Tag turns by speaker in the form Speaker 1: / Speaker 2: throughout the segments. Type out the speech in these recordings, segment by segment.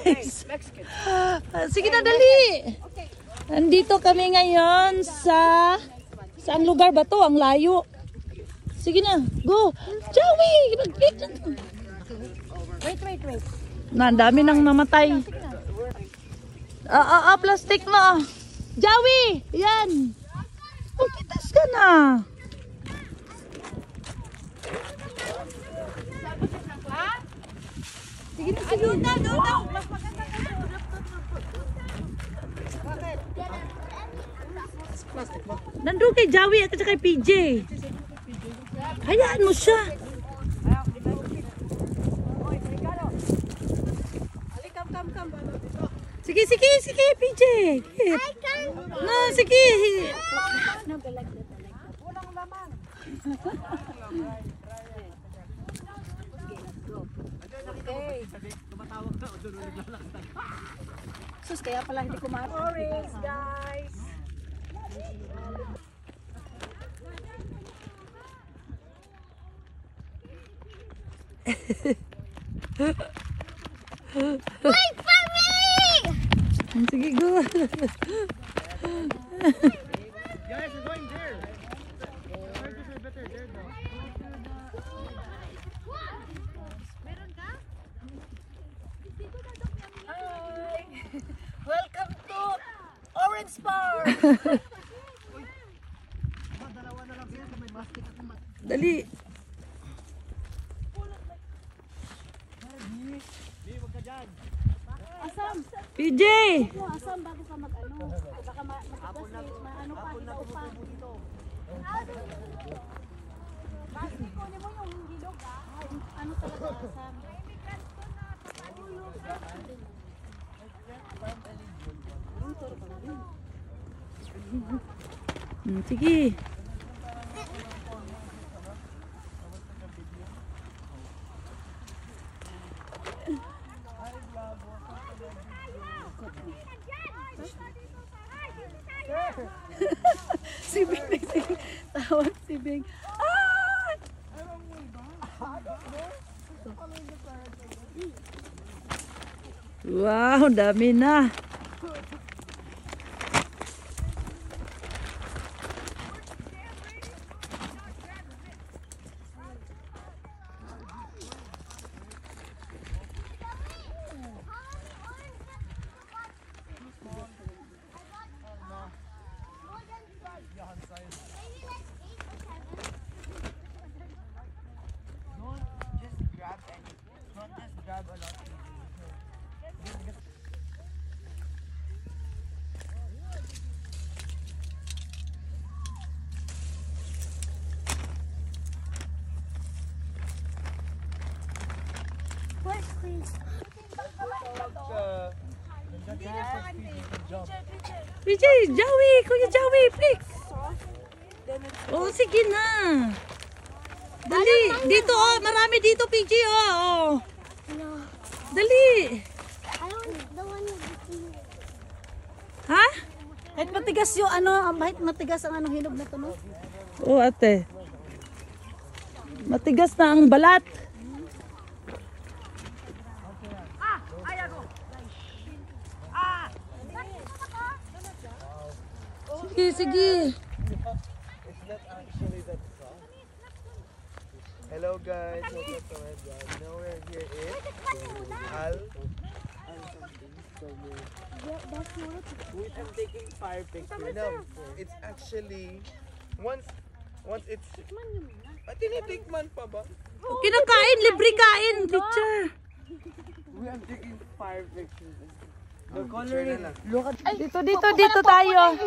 Speaker 1: guys. Sige na, dali. Nandito kami ngayon sa... Saan lugar ba to? Ang layo. Sige na, go. Joey!
Speaker 2: Wait.
Speaker 1: Na, dami nang namatay. Plastic mo. Joey! Yan. Oh, kitas ka na. Sige na, sige. Nandun kay Joey at kay PJ. Hayaan mo siya. Sige, PJ. No, sige.
Speaker 2: Sus, kaya pala hindi kumain. Orange, guys.
Speaker 3: Wait for me!
Speaker 1: Sige, go.
Speaker 4: Guys, we're going there. Better there now.
Speaker 2: Hi! Welcome to Orange Park!
Speaker 1: Dali.
Speaker 2: Asam!
Speaker 1: PJ!
Speaker 2: Asam bago ka mag-ano. Baka matigas maano pa, hilaw pa. Bakit kunin mo yung hilog ano talaga asam?
Speaker 1: Sige. Si Bing, tawag si Bing. Ah! Wow, dami na. PJ, Joey, Kuya Joey, please. Oh, sige na. Dali, dito oh, marami dito PJ oh. Dali. Ha?
Speaker 2: Kahit matigas yung ano, kahit matigas ang ano hinog na to, no?
Speaker 1: Oh, ate. Matigas na ang balat. Sige.
Speaker 4: It's not actually that soft. Hello guys, welcome to my vlog. Now we're here in Al. I'm taking fire pictures. No, it's actually once it's tinitikman pa ba?
Speaker 1: Kinakain, libre kain, teacher.
Speaker 4: We are taking fire pictures. The coloring.
Speaker 1: Dito tayo.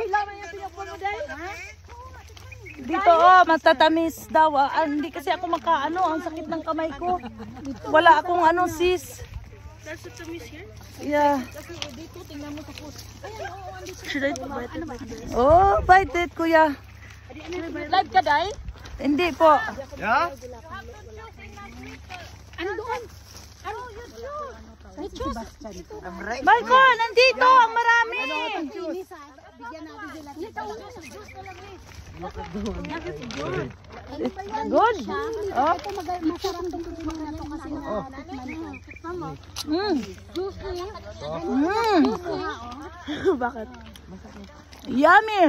Speaker 1: Dito oh, matatamis daw. Hindi kasi ako makaano, ang sakit ng kamay ko. Wala akong ano sis.
Speaker 2: That's what tamis here?
Speaker 1: Yeah.
Speaker 2: Dito, tingnan mo tapos.
Speaker 1: Should I bite it? Oh, bite it, kuya.
Speaker 2: Live ka, Day?
Speaker 1: Hindi po.
Speaker 4: Yeah?
Speaker 2: Ano doon? Ano?
Speaker 4: I'm right.
Speaker 1: Michael, nandito, ang marami.
Speaker 2: Bigyan natin sila. Dito.
Speaker 1: Good. Oh.
Speaker 3: Ito masarap tong tulungan na to kasi natikman mo. Juice ko yun.
Speaker 1: Bakit? Yummy.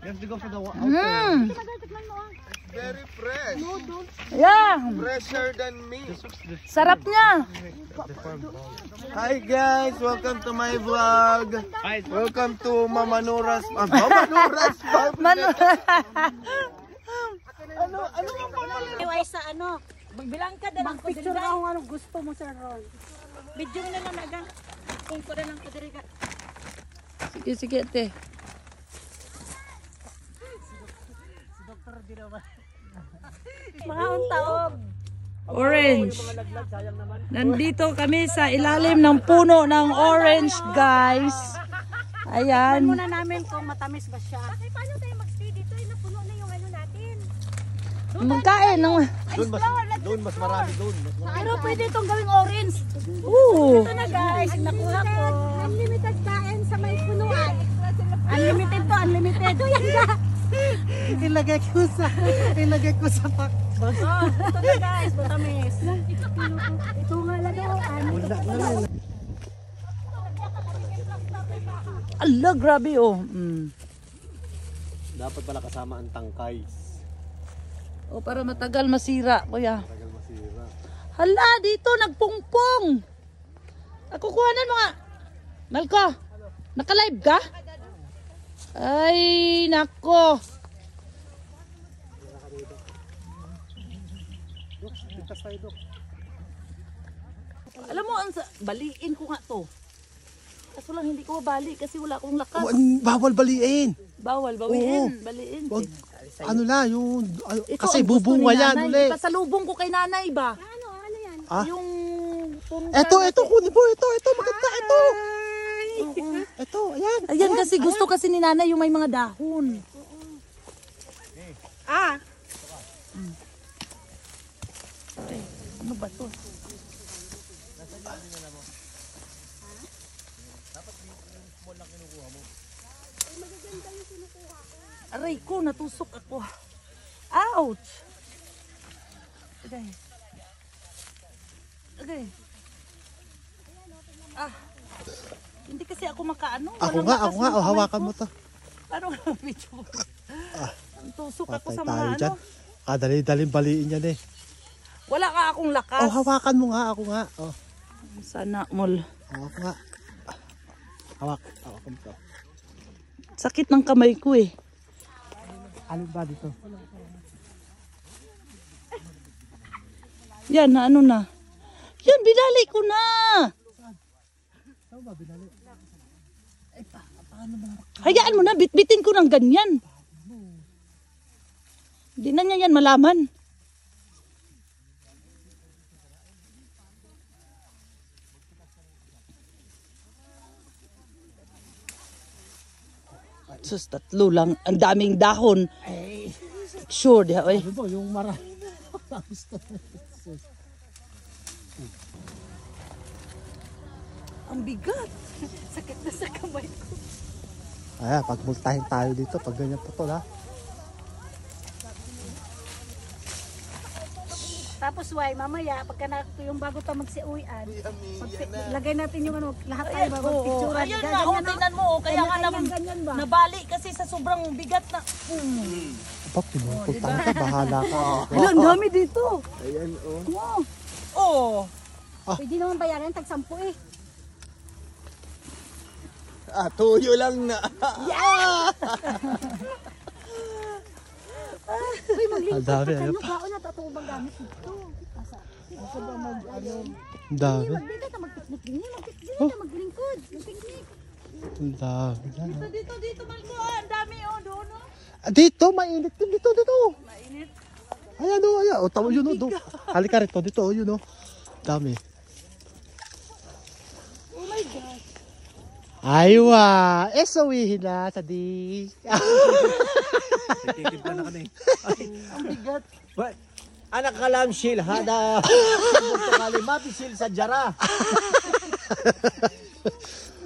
Speaker 4: You have to go for the water.
Speaker 3: Tikman mo.
Speaker 4: Very fresh.
Speaker 1: Yeah.
Speaker 4: Fresher than me.
Speaker 1: Sarap niya.
Speaker 4: Hi guys, welcome to my vlog. Welcome to Mama Nora's Mama Nora's farm. Ano ang pangalan?
Speaker 2: Iway sa ano.
Speaker 1: Magbilang ka na lang
Speaker 2: Picture ako kung anong gusto mo, Sir Ron. Video na lang naga. Kung ko na lang kadiriga.
Speaker 1: Sige, sige, ate.
Speaker 2: Mga untaog.
Speaker 1: Orange. Nandito kami sa ilalim ng puno ng orange, guys. Ayan.
Speaker 2: Muna namin kung matamis ba siya.
Speaker 3: Paano tayo mag-stay dito? Napuno na yung ano natin.
Speaker 1: Magkain ng...
Speaker 4: Doon mas marami doon.
Speaker 2: Pero pwede itong gawing orange.
Speaker 1: Ooh.
Speaker 2: Ito na guys, nakuha ko.
Speaker 3: Unlimited kain sa may punuan.
Speaker 2: Unlimited to, unlimited.
Speaker 3: Ito yan na.
Speaker 2: Ilagay ko sa pakbas. Oh, ito na guys, matamis.
Speaker 3: Ito nga lang daw.
Speaker 1: Ala, grabe oh.
Speaker 4: Dapat pala kasama ang tangkay.
Speaker 1: O para matagal masira, kuya.
Speaker 4: Tagal masira.
Speaker 1: Hala, dito nagpungpong. Ako kuhanan mo nga. Malko, naka-live ka? Ay, nako. Alam mo, baliin ko nga to. Kaso lang hindi ko mabali kasi wala akong lakas.
Speaker 5: Bawal baliin.
Speaker 1: Bawal, bawiin. Baliin.
Speaker 5: Wag, ano na, yung,
Speaker 1: Ito
Speaker 5: kasi
Speaker 1: ang gusto
Speaker 5: bubunga
Speaker 1: ni
Speaker 5: yan
Speaker 1: nanay.
Speaker 5: ulit.
Speaker 1: Pasalubong ko kay nanay ba?
Speaker 3: Ano yan?
Speaker 5: Ah?
Speaker 1: Yung...
Speaker 5: Ito, kunin mo, ito, maganda, ito. Ito, ayan.
Speaker 1: Ayan kasi gusto kasi ni nanay yung may mga dahon.
Speaker 2: Ah,
Speaker 1: Ano ba to? Aray ko, natusok ako. Ouch! Okay. Okay. Ah. Hindi kasi ako makaano.
Speaker 5: Ako
Speaker 1: walang
Speaker 5: nga,
Speaker 1: lakas yung kamay
Speaker 5: hawakan
Speaker 1: ko.
Speaker 5: mo to.
Speaker 1: Paano nga video? Tusok ako
Speaker 5: Patay
Speaker 1: sa
Speaker 5: tayo
Speaker 1: mga
Speaker 5: dyan.
Speaker 1: ano.
Speaker 5: Kadali-daling baliin yan eh.
Speaker 1: Wala ka akong lakas.
Speaker 5: Oh, hawakan mo nga, ako nga. Oh,
Speaker 1: Sana mall.
Speaker 5: ako nga. Hawakan mo to.
Speaker 1: Sakit ng kamay ko eh.
Speaker 5: Ano ba dito?
Speaker 1: Yan, na ano na. Yan, binali ko na. Hayaan mo na, bitbitin ko ng ganyan. Hindi na niya yan malaman. Sus, tatlo lang. Ang daming dahon. Sure, di ba?
Speaker 5: Ano ba, yung marami.
Speaker 1: Ang bigat.
Speaker 2: sakit na sa kamay ko.
Speaker 5: Ayan, pagmultahin tayo dito, pag ganyan po ha.
Speaker 2: Tapos why, mamaya, pagka yung bago pa magsiuwian, lagay natin yung ano, lahat tayo bago picturean.
Speaker 1: Ayun nga, oh, tingnan mo. Kaya nga
Speaker 2: ganyan ba?
Speaker 1: nabali kasi sa sobrang bigat na.
Speaker 5: Pag pinupultahin ka, bahala ka.
Speaker 1: Ala, ang dami dito.
Speaker 4: Ayan, oh.
Speaker 1: Wow. Oh.
Speaker 3: Pwede naman bayaran tag 10 eh.
Speaker 4: Tuyo lang na.
Speaker 3: Uy, maglingkod
Speaker 5: Ang dami,
Speaker 3: ka
Speaker 5: ano
Speaker 3: kayo. Baon na totoo bang gamit dito?
Speaker 5: Ang dami.
Speaker 3: Magbida ka mag-picnic din. Mag-picnic ka maglingkod. Mag-picnic.
Speaker 5: Ang dami.
Speaker 1: Dito, Malco. Ang dami, oh, doon, oh.
Speaker 5: Dito, mainit din. Dito.
Speaker 1: Mainit.
Speaker 5: Ayan o, ayan. O, tama yun o. Halika rito, dito o, yun o. Dami.
Speaker 1: Oh my God.
Speaker 5: Aywa! Esawihin na sa di.
Speaker 4: Nagtitimpla na kami.
Speaker 1: Ang bigat.
Speaker 6: What? Anak kalam sil hada. Kali mati sil sa jara.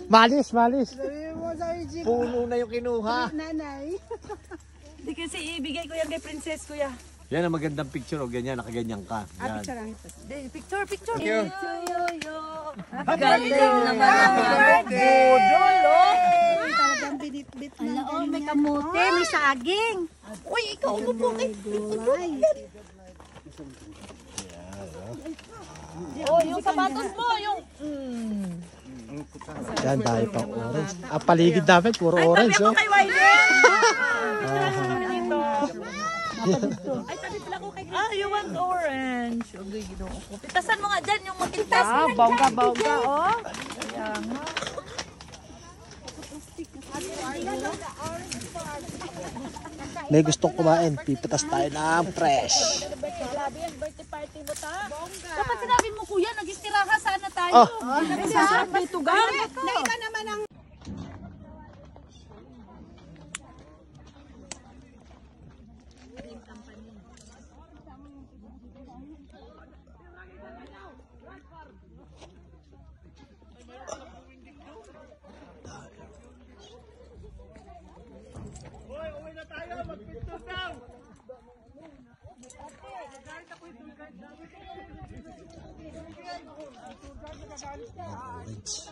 Speaker 5: Malis, malis.
Speaker 6: Puno na yung kinuha.
Speaker 2: Nanay.
Speaker 1: Hindi kasi ibigay ko yan kay princess kuya.
Speaker 6: Yan ang magandang picture o ganyan, nakaganyan ka. Yan.
Speaker 1: Picture, picture.
Speaker 4: Thank you.
Speaker 1: Galing naman ang budol,
Speaker 2: Talagang binitbit ng
Speaker 3: Alaon, may kamote, may saging.
Speaker 1: Uy, ikaw ano po kay... Oh, yung sapatos mo, yung...
Speaker 5: Yan, dahil pang orange. Ang paligid namin, puro orange, oh.
Speaker 1: Kay Wyden! Ay, sabi pala ko kay Grace. You want orange. Okay, ginoo ko. Pitasan mo nga dyan yung makintas. Bongga, oh. Kaya nga.
Speaker 5: May gustong kumain. Pipitas tayo ng fresh.
Speaker 1: Grabe yung birthday party mo, ta. Dapat sinabi mo, kuya, nag-istiraha sana tayo.
Speaker 5: Oh.
Speaker 1: Sarap dito, gang.
Speaker 2: Naiba naman ang
Speaker 5: Orange.